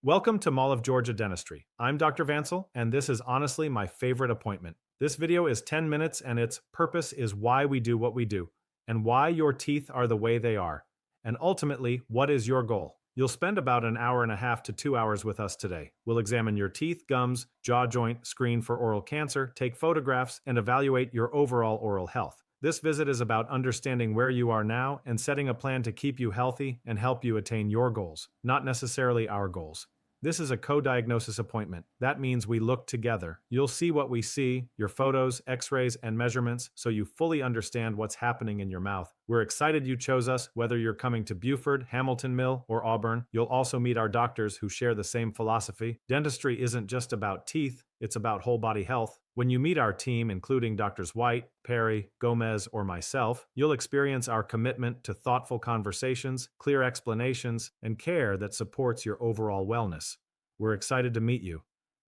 Welcome to Mall of Georgia Dentistry. I'm Dr. Vansel, and this is honestly my favorite appointment. This video is 10 minutes, and its purpose is why we do what we do, and why your teeth are the way they are, and ultimately, what is your goal? You'll spend about an hour and a half to 2 hours with us today. We'll examine your teeth, gums, jaw joint, screen for oral cancer, take photographs, and evaluate your overall oral health. This visit is about understanding where you are now and setting a plan to keep you healthy and help you attain your goals, not necessarily our goals. This is a co-diagnosis appointment. That means we look together. You'll see what we see, your photos, x-rays, and measurements, so you fully understand what's happening in your mouth. We're excited you chose us, whether you're coming to Buford, Hamilton Mill, or Auburn. You'll also meet our doctors who share the same philosophy. Dentistry isn't just about teeth, it's about whole body health. When you meet our team, including Drs. White, Perry, Gomez, or myself, you'll experience our commitment to thoughtful conversations, clear explanations, and care that supports your overall wellness. We're excited to meet you.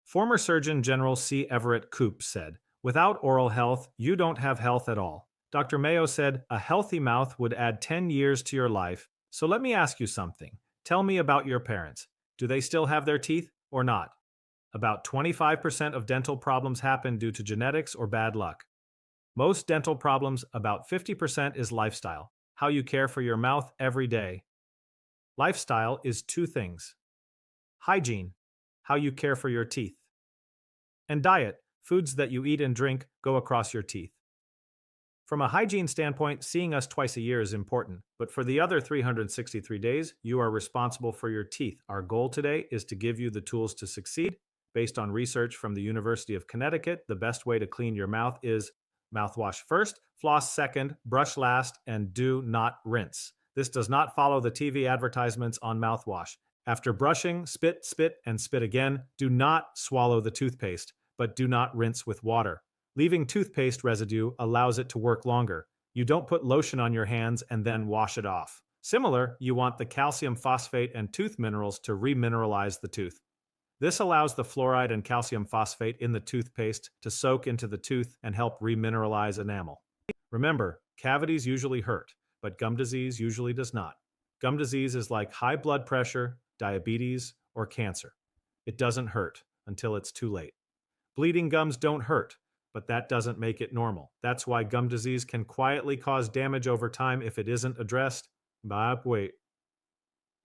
Former Surgeon General C. Everett Koop said, "Without oral health, you don't have health at all." Dr. Mayo said, "A healthy mouth would add 10 years to your life." So let me ask you something. Tell me about your parents. Do they still have their teeth or not? About 25% of dental problems happen due to genetics or bad luck. Most dental problems, about 50%, is lifestyle, how you care for your mouth every day. Lifestyle is two things: hygiene, how you care for your teeth, and diet, foods that you eat and drink go across your teeth. From a hygiene standpoint, seeing us twice a year is important, but for the other 363 days, you are responsible for your teeth. Our goal today is to give you the tools to succeed. Based on research from the University of Connecticut, the best way to clean your mouth is mouthwash first, floss second, brush last, and do not rinse. This does not follow the TV advertisements on mouthwash. After brushing, spit, spit, and spit again. Do not swallow the toothpaste, but do not rinse with water. Leaving toothpaste residue allows it to work longer. You don't put lotion on your hands and then wash it off. Similar, you want the calcium phosphate and tooth minerals to remineralize the tooth. This allows the fluoride and calcium phosphate in the toothpaste to soak into the tooth and help remineralize enamel. Remember, cavities usually hurt, but gum disease usually does not. Gum disease is like high blood pressure, diabetes, or cancer. It doesn't hurt until it's too late. Bleeding gums don't hurt, but that doesn't make it normal. That's why gum disease can quietly cause damage over time if it isn't addressed. But wait.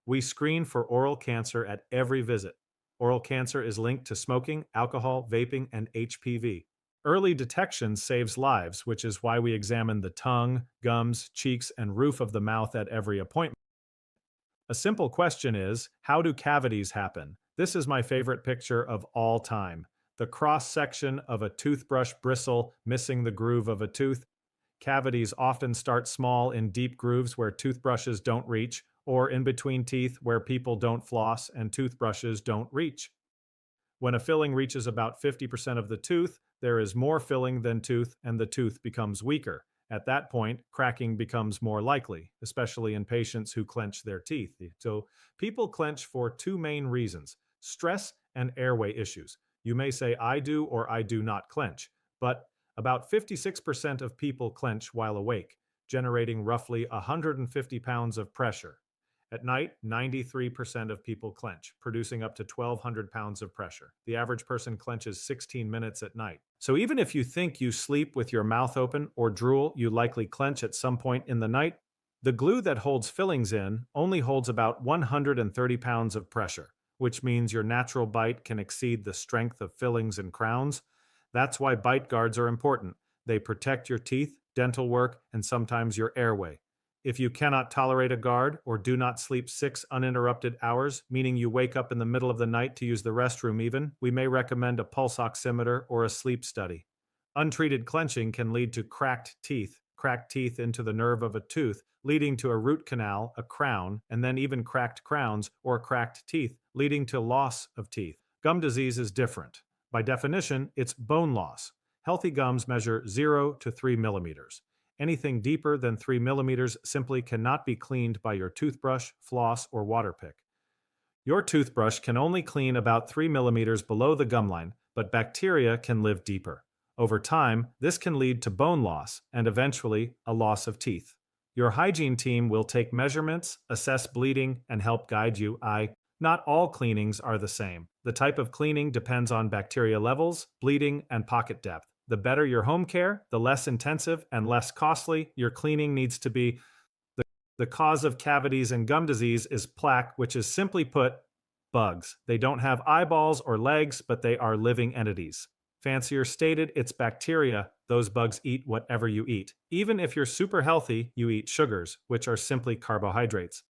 We screen for oral cancer at every visit. Oral cancer is linked to smoking, alcohol, vaping, and HPV. Early detection saves lives, which is why we examine the tongue, gums, cheeks, and roof of the mouth at every appointment. A simple question is, how do cavities happen? This is my favorite picture of all time. The cross-section of a toothbrush bristle missing the groove of a tooth. Cavities often start small in deep grooves where toothbrushes don't reach, or in between teeth where people don't floss and toothbrushes don't reach. When a filling reaches about 50% of the tooth, there is more filling than tooth and the tooth becomes weaker. At that point, cracking becomes more likely, especially in patients who clench their teeth. So people clench for two main reasons: stress and airway issues. You may say, "I do" or "I do not clench," but about 56% of people clench while awake, generating roughly 150 pounds of pressure. At night, 93% of people clench, producing up to 1,200 pounds of pressure. The average person clenches 16 minutes at night. So even if you think you sleep with your mouth open or drool, you likely clench at some point in the night. The glue that holds fillings in only holds about 130 pounds of pressure, which means your natural bite can exceed the strength of fillings and crowns. That's why bite guards are important. They protect your teeth, dental work, and sometimes your airway. If you cannot tolerate a guard or do not sleep 6 uninterrupted hours, meaning you wake up in the middle of the night to use the restroom even, we may recommend a pulse oximeter or a sleep study. Untreated clenching can lead to cracked teeth into the nerve of a tooth, leading to a root canal, a crown, and then even cracked crowns or cracked teeth, leading to loss of teeth. Gum disease is different. By definition, it's bone loss. Healthy gums measure 0 to 3 millimeters. Anything deeper than 3 millimeters simply cannot be cleaned by your toothbrush, floss, or water pick. Your toothbrush can only clean about 3 millimeters below the gum line, but bacteria can live deeper. Over time, this can lead to bone loss and eventually a loss of teeth. Your hygiene team will take measurements, assess bleeding, and help guide you. Not all cleanings are the same. The type of cleaning depends on bacteria levels, bleeding, and pocket depth. The better your home care, the less intensive and less costly your cleaning needs to be. The cause of cavities and gum disease is plaque, which is simply put, bugs. They don't have eyeballs or legs, but they are living entities. Fancier stated, it's bacteria. Those bugs eat whatever you eat. Even if you're super healthy, you eat sugars, which are simply carbohydrates.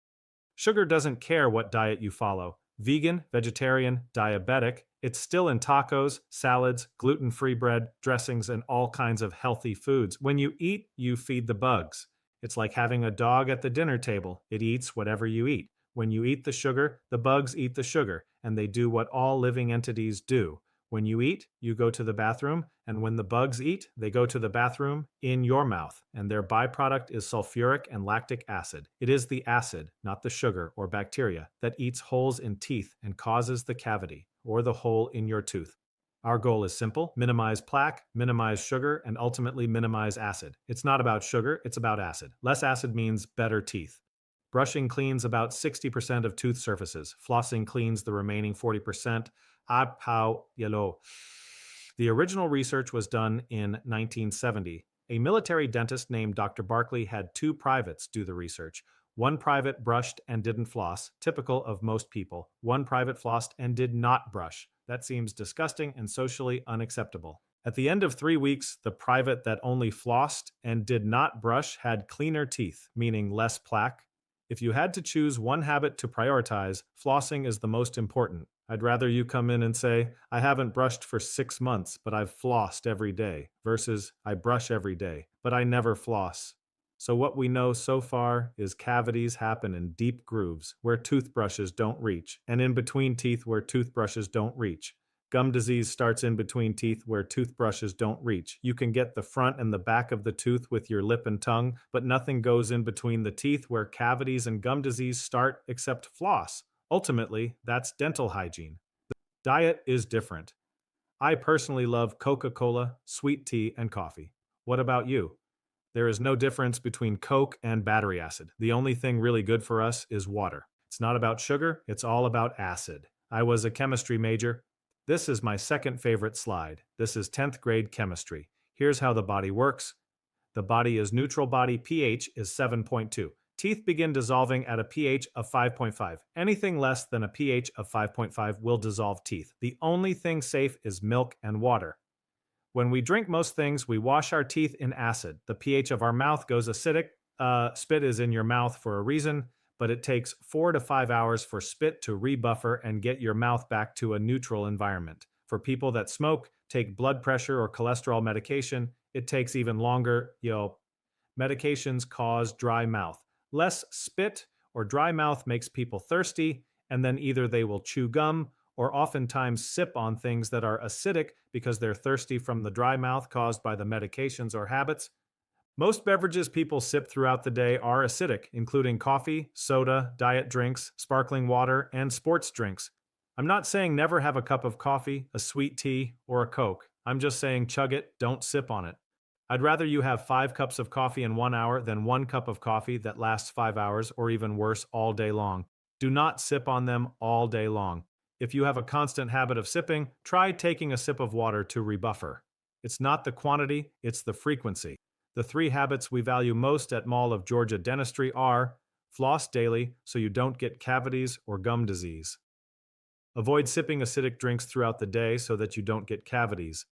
Sugar doesn't care what diet you follow. Vegan, vegetarian, diabetic, it's still in tacos, salads, gluten-free bread, dressings, and all kinds of healthy foods. When you eat, you feed the bugs. It's like having a dog at the dinner table. It eats whatever you eat. When you eat the sugar, the bugs eat the sugar, and they do what all living entities do. When you eat, you go to the bathroom, and when the bugs eat, they go to the bathroom in your mouth, and their byproduct is sulfuric and lactic acid. It is the acid, not the sugar or bacteria, that eats holes in teeth and causes the cavity, or the hole in your tooth. Our goal is simple: minimize plaque, minimize sugar, and ultimately minimize acid. It's not about sugar, it's about acid. Less acid means better teeth. Brushing cleans about 60% of tooth surfaces. Flossing cleans the remaining 40%. The original research was done in 1970. A military dentist named Dr. Barkley had two privates do the research. One private brushed and didn't floss, typical of most people. One private flossed and did not brush. That seems disgusting and socially unacceptable. At the end of 3 weeks, the private that only flossed and did not brush had cleaner teeth, meaning less plaque. If you had to choose one habit to prioritize, flossing is the most important. I'd rather you come in and say, I haven't brushed for 6 months, but I've flossed every day, versus I brush every day, but I never floss. So what we know so far is cavities happen in deep grooves where toothbrushes don't reach, and in between teeth where toothbrushes don't reach. Gum disease starts in between teeth where toothbrushes don't reach. You can get the front and the back of the tooth with your lip and tongue, but nothing goes in between the teeth where cavities and gum disease start except floss. Ultimately, that's dental hygiene. The diet is different. I personally love Coca-Cola, sweet tea, and coffee. What about you? There is no difference between Coke and battery acid. The only thing really good for us is water. It's not about sugar, it's all about acid. I was a chemistry major. This is my second favorite slide. This is 10th grade chemistry. Here's how the body works. The body is neutral. Body pH is 7.2. Teeth begin dissolving at a pH of 5.5. Anything less than a pH of 5.5 will dissolve teeth. The only thing safe is milk and water. When we drink most things, we wash our teeth in acid. The pH of our mouth goes acidic. Spit is in your mouth for a reason, but it takes 4 to 5 hours for spit to rebuffer and get your mouth back to a neutral environment. For people that smoke, take blood pressure or cholesterol medication, it takes even longer. Medications cause dry mouth. Less spit or dry mouth makes people thirsty, and then either they will chew gum or oftentimes sip on things that are acidic because they're thirsty from the dry mouth caused by the medications or habits. Most beverages people sip throughout the day are acidic, including coffee, soda, diet drinks, sparkling water, and sports drinks. I'm not saying never have a cup of coffee, a sweet tea, or a Coke. I'm just saying chug it, don't sip on it. I'd rather you have 5 cups of coffee in 1 hour than 1 cup of coffee that lasts 5 hours, or even worse, all day long. Do not sip on them all day long. If you have a constant habit of sipping, try taking a sip of water to rebuffer. It's not the quantity, it's the frequency. The 3 habits we value most at Mall of Georgia Dentistry are: floss daily so you don't get cavities or gum disease. Avoid sipping acidic drinks throughout the day so that you don't get cavities.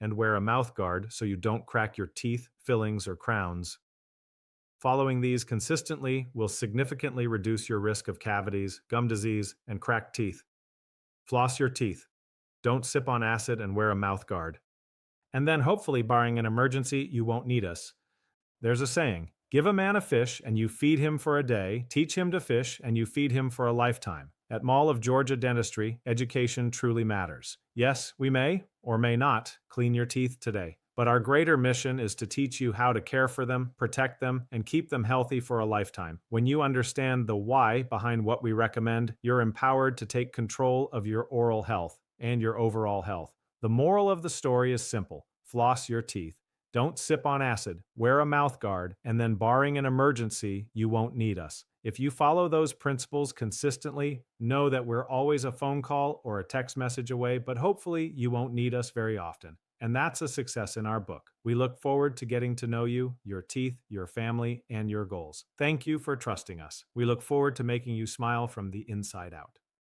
And wear a mouthguard so you don't crack your teeth, fillings, or crowns. Following these consistently will significantly reduce your risk of cavities, gum disease, and cracked teeth. Floss your teeth. Don't sip on acid and wear a mouthguard. And then hopefully, barring an emergency, you won't need us. There's a saying, give a man a fish and you feed him for a day, teach him to fish and you feed him for a lifetime. At Mall of Georgia Dentistry, education truly matters. Yes, we may, or may not, clean your teeth today. But our greater mission is to teach you how to care for them, protect them, and keep them healthy for a lifetime. When you understand the why behind what we recommend, you're empowered to take control of your oral health and your overall health. The moral of the story is simple: floss your teeth. Don't sip on acid, wear a mouth guard, and then barring an emergency, you won't need us. If you follow those principles consistently, know that we're always a phone call or a text message away, but hopefully you won't need us very often. And that's a success in our book. We look forward to getting to know you, your teeth, your family, and your goals. Thank you for trusting us. We look forward to making you smile from the inside out.